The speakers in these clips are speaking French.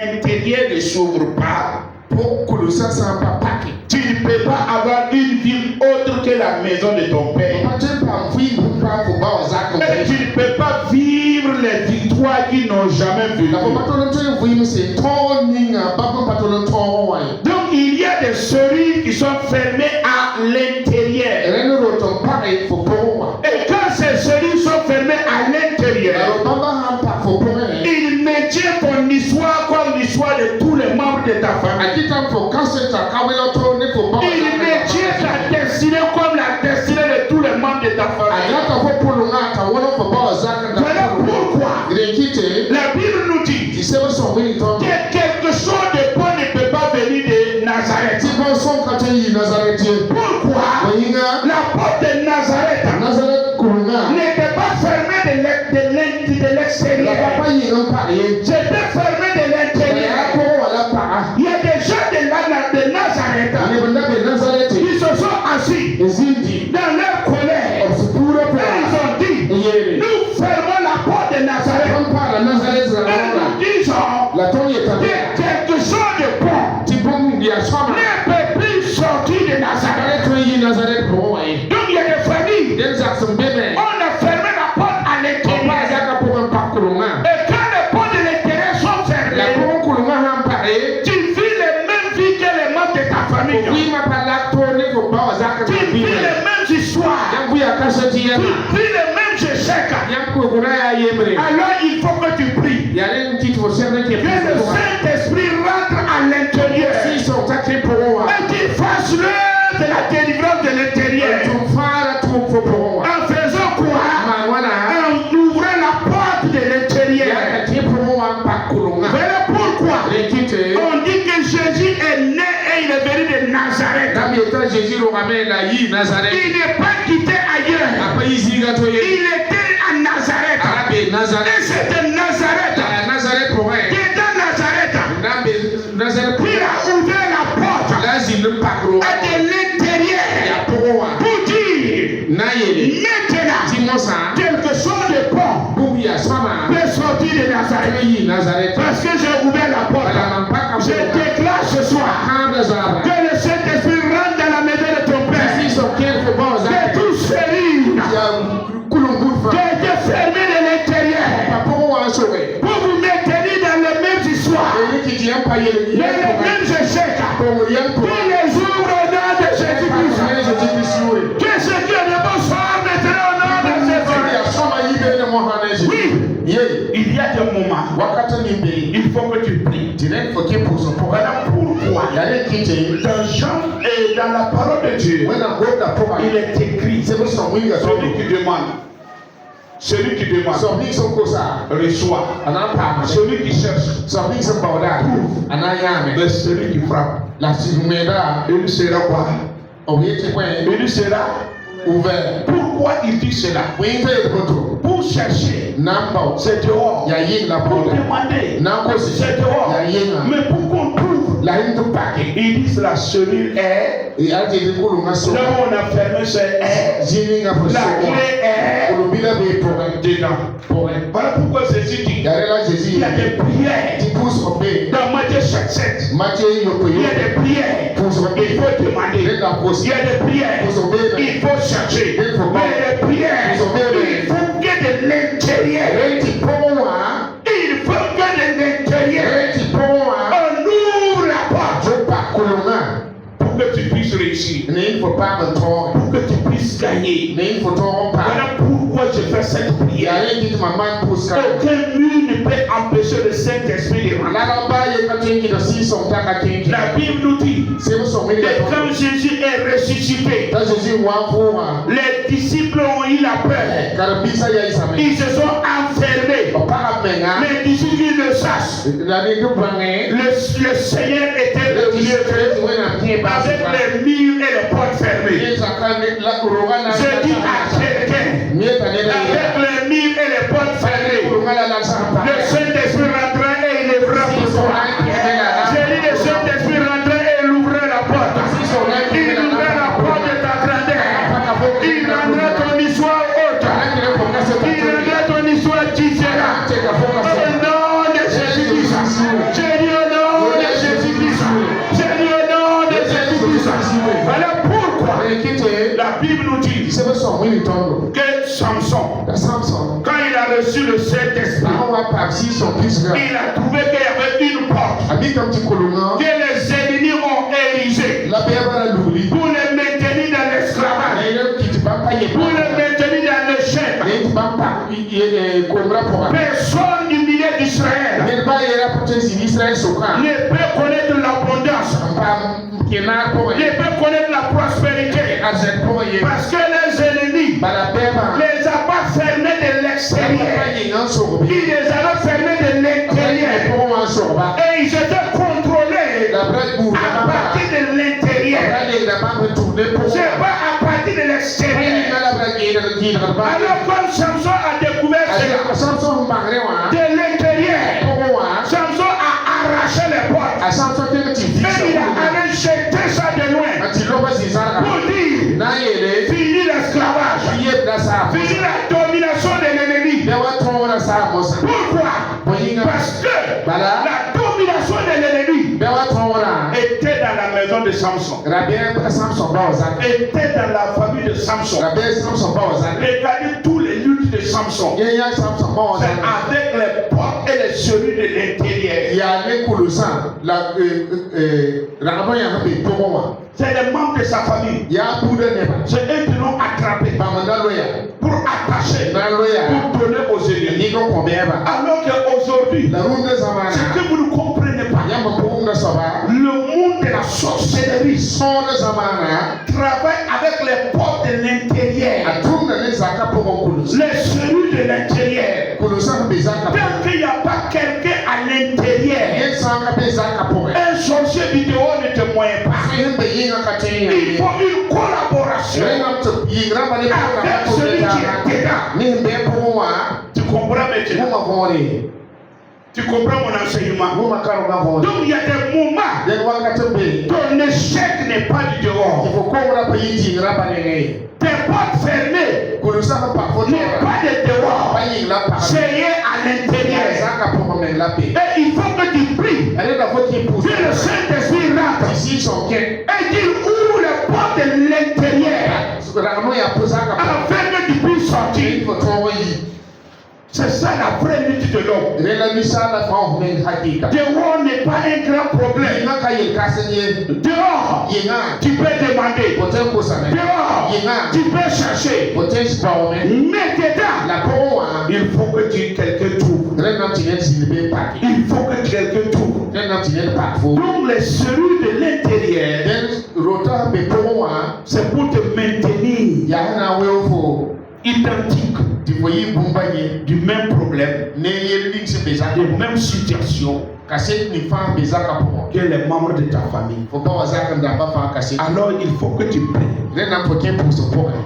L'intérieur ne s'ouvre pas. Tu ne peux pas avoir une vie autre que la maison de ton père. Et tu ne peux pas vivre les victoires qui n'ont jamais vécu. Donc il y a des cellules qui sont fermées à l'intérieur. Et quand ces cellules sont fermées à l'intérieur, il maintient ton histoire comme l'histoire de tous les membres de ta famille. Il maintient ta destinée comme la destinée de tous les membres de ta famille. Voilà pourquoi la Bible nous dit que quelque chose de bon ne peut pas venir de Nazareth. Pourquoi la porte de Nazareth n'était pas fermée de l'extérieur. C'était fermé de l'intérieur. Il y a des gens de Nazareth qui se sont assis dans leur colère. Et ils ont dit, nous fermons la porte de Nazareth. Et nous disons que quelque chose de bon ne peut plus sortir de Nazareth. Donc il y a des familles, on a fermé la porte à l'intérieur. Et quand les portes de l'intérieur sont fermées, tu vis les mêmes vies que les membres de ta famille. Tu vis les mêmes histoires. Tu vis les mêmes échecs. Alors il faut que tu pries. Que le Saint-Esprit rentre à l'intérieur. Et qu'il fasse l'œuvre de la délivrance de l'intérieur. En faisant quoi? En ouvrant la porte de l'intérieur. Voilà pourquoi on dit que Jésus est né et il est venu de Nazareth. Il n'est pas quitté ailleurs. Il était à Nazareth. Et c'était Nazareth. Qui est dans Nazareth. Il a ouvert la porte à de l'intérieur pour dire maintenant quelque chose de bon peut sortir de Nazareth. Parce que j'ai ouvert la porte. Je déclare ce soir que le Saint-Esprit rentre dans la maison de ton Père. Que tout celui qui a été fermé de l'intérieur pour vous maintenir dans les mêmes histoires, dans les mêmes échecs. Il les ouvre au nom de Jésus-Christ. Que ce qui est de bon soit maintenant au nom de Jésus. Oui, il y a des moments, il faut que tu pries. Voilà pourquoi dans Jean et dans la parole de Dieu, il est écrit, celui qui demande. Celui qui demande reçoit. Celui qui cherche trouve. Mais celui qui frappe, il sera quoi? Il sera ouvert. Pourquoi il dit cela? Pour chercher, c'est dehors. Pour demander, c'est dehors. Mais pour qu'on trouve, ils disent la cellule est. Là où on a fermé, c'est est. La clé est dedans. Voilà pourquoi Jésus dit il y a des prières. Dans Matthieu 7, il y a des prières. Il faut demander. Il y a des prières. Il faut chercher. Mais les prières, il faut que de l'intérieur. Il faut que de l'intérieur. On ouvre la porte. Pour que tu puisses réussir. Pour que tu puisses gagner. Voilà pourquoi je fais cette prière. Aucun mur ne peut empêcher le Saint-Esprit de rentrer. La Bible nous dit que quand Jésus est ressuscité, les disciples ont eu la peur. Ils se sont enfermés. Mais d'ici qu'ils le sachent, le Seigneur était revenu avec les murs et les portes fermées. Je dis à quelqu'un, avec les murs et les portes fermées, le Saint-Esprit rentrera et il lèvera pour toi. J'ai dit le Saint-Esprit rentrera et il ouvrira la porte. Il ouvrira la porte de ta grandeur. Il rendra ton histoire haute. Il rendra ton histoire différente. Au nom de Jésus-Christ. J'ai dit Samson, quand il a reçu le Saint-Esprit, il a trouvé qu'il y avait une porte que les ennemis ont érigée pour les maintenir dans l'esclavage, pour les maintenir dans le chèvre. Personne du milieu d'Israël ne peut connaître l'abondance, ne peut connaître la prospérité, parce que les ennemis les a pas fermés de l'extérieur, ils les avaient fermés de l'intérieur, et ils étaient contrôlés à partir de l'intérieur, c'est pas à partir de l'extérieur. Alors quand Samson a découvert cela de l'intérieur, Samson a arraché les portes et il a allé jeter ça de loin pour dire fini l'esclavage, fini la domination de l'ennemi. Pourquoi? Parce que la domination de l'ennemi était dans la maison de Samson, était dans la famille de Samson. Regardez tous les luttes de Samson, c'est avec les portes et les cellules de l'intérieur. C'est les membres de sa famille, c'est eux qui l'ont attrapé pour attacher, pour donner aux ennemis. Alors qu'aujourd'hui, ce que vous ne comprenez pas, le monde de la sorcellerie travaille avec les portes de l'intérieur, les cellules de l'intérieur. Tant qu'il n'y a pas quelqu'un à l'intérieur, un sorcier vidéo ne te moyen pas. Il faut une collaboration avec celui qui est dedans. Tu comprends maintenant? Tu comprends mon enseignement? Donc il y a des moments, ton échec n'est pas du dehors. Tes portes fermées n'est pas de dehors, c'est à l'intérieur. Et il faut que tu pries, que le Saint-Esprit rentre et qu'il ouvre les portes de l'intérieur afin que tu puisses sortir. C'est ça la vraie lutte de l'homme. Dehors n'est pas un grand problème. Dehors, tu peux demander. Dehors, tu peux chercher. Mais dedans, il faut que quelqu'un trouve. Il faut que quelqu'un trouve. Donc les cellules de l'intérieur, c'est pour te maintenir identique, du même problème, de même situation que les membres de ta famille. Alors il faut que tu pries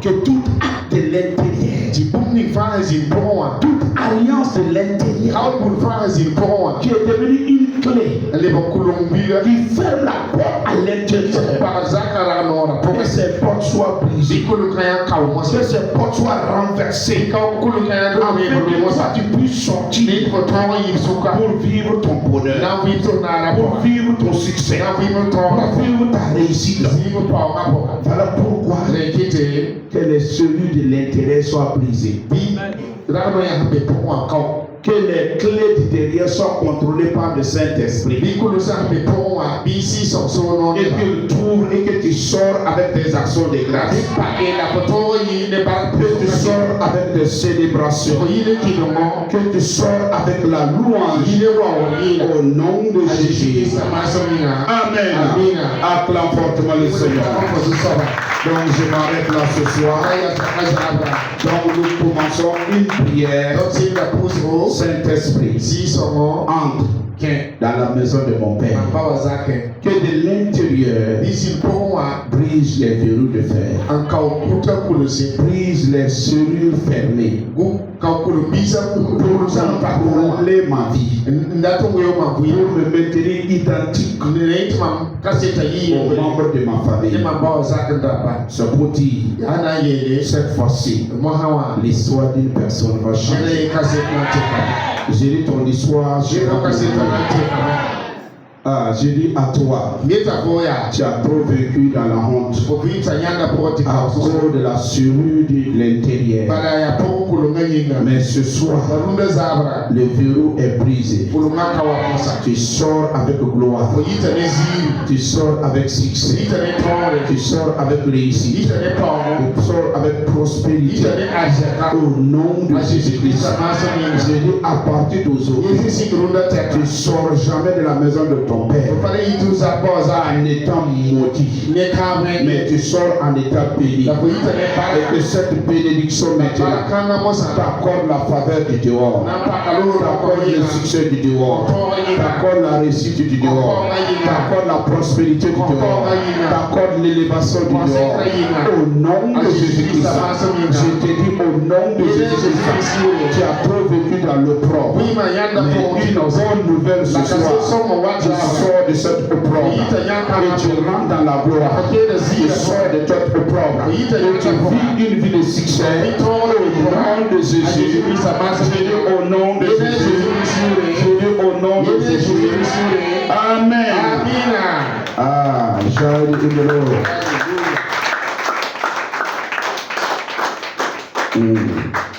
que tout acte de l'intérieur, toute alliance de l'intérieur qui est devenue une clé qui ferme la porte à l'intérieur, que ces portes soient brisées, que ces portes soient renversées, afin que tu puisses sortir pour vivre ton bonheur, pour vivre ton succès, pour vivre ta réussite. Voilà pourquoi que les cellules de l'intérieur soient brisées, que les clés du derrière soient contrôlées par le Saint-Esprit, et que tu ouvres et que tu sors avec des actions de grâce, que tu sors avec des célébrations, que tu sors avec la louange au nom de Jésus. Amen. Acclame fortement le Seigneur. Donc je m'arrête là ce soir. Donc nous commençons une prière. Saint-Esprit, entre dans la maison de mon Père, que de l'intérieur brise les verrous de fer, brise les serrures fermées, pour contrôler ma vie, pour me maintenir identique aux membres de ma famille. C'est pour dire, cette fois-ci, l'histoire d'une personne va changer. J'ai dit ton histoire, Ah, j'ai dit à toi, tu as trop vécu dans la honte à cause de la serrure de l'intérieur. Mais ce soir, le verrou est brisé. Tu sors avec gloire. Tu sors avec succès. Tu sors avec réussite. Tu sors avec prospérité. Au nom de Jésus-Christ. Je dis à partir d'aujourd'hui, tu ne sors jamais de la maison de ton père en étant maudit, mais tu sors en état béni. Et que cette bénédiction maintenant t'accorde la faveur du dehors, t'accorde le succès du dehors, t'accorde la réussite du dehors, t'accorde la prospérité du dehors, t'accorde l'élévation du dehors. Au nom de Jésus-Christ, je te dis au nom de Jésus-Christ, tu as trop vécu dans l'opprobre, mais une bonne nouvelle ce soir, tu sors de cette opprobre et tu rentres dans la gloire. Tu sors de cette opprobre et tu vis une vie de succès. Au nom de Jésus, je dis au nom de Jésus, je dis au nom de Jésus. Amen. Ah, shout it in the Lord.